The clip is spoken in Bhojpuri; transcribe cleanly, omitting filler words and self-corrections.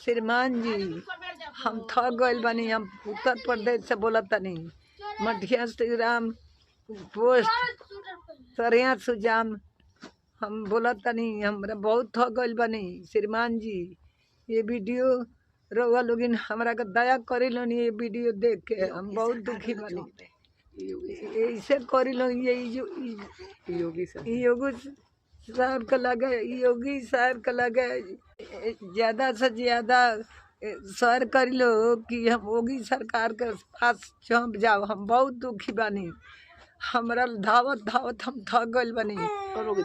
श्रीमान जी हम थक गइल बानी। हम उत्तर प्रदेश से बोलत तनी। मठिया श्रीराम पोस्ट सरिया सुजाम हम बोलत तनी। हमरा बहुत थक गइल बानी श्रीमान जी। ये वीडियो रउआ लोगिन हमरा के दया करी लो। ये वीडियो देख के हम बहुत दुखी बानी। ऐसे करी लो। ये योगी साहब का लगे, योगी साहब का लगे ज्यादा से ज्यादा सर कर लो कि हम योगी सरकार के पास चौंप जाओ। हम बहुत दुखी बानी। हमरा धावत धावत हम थक गइल बानी।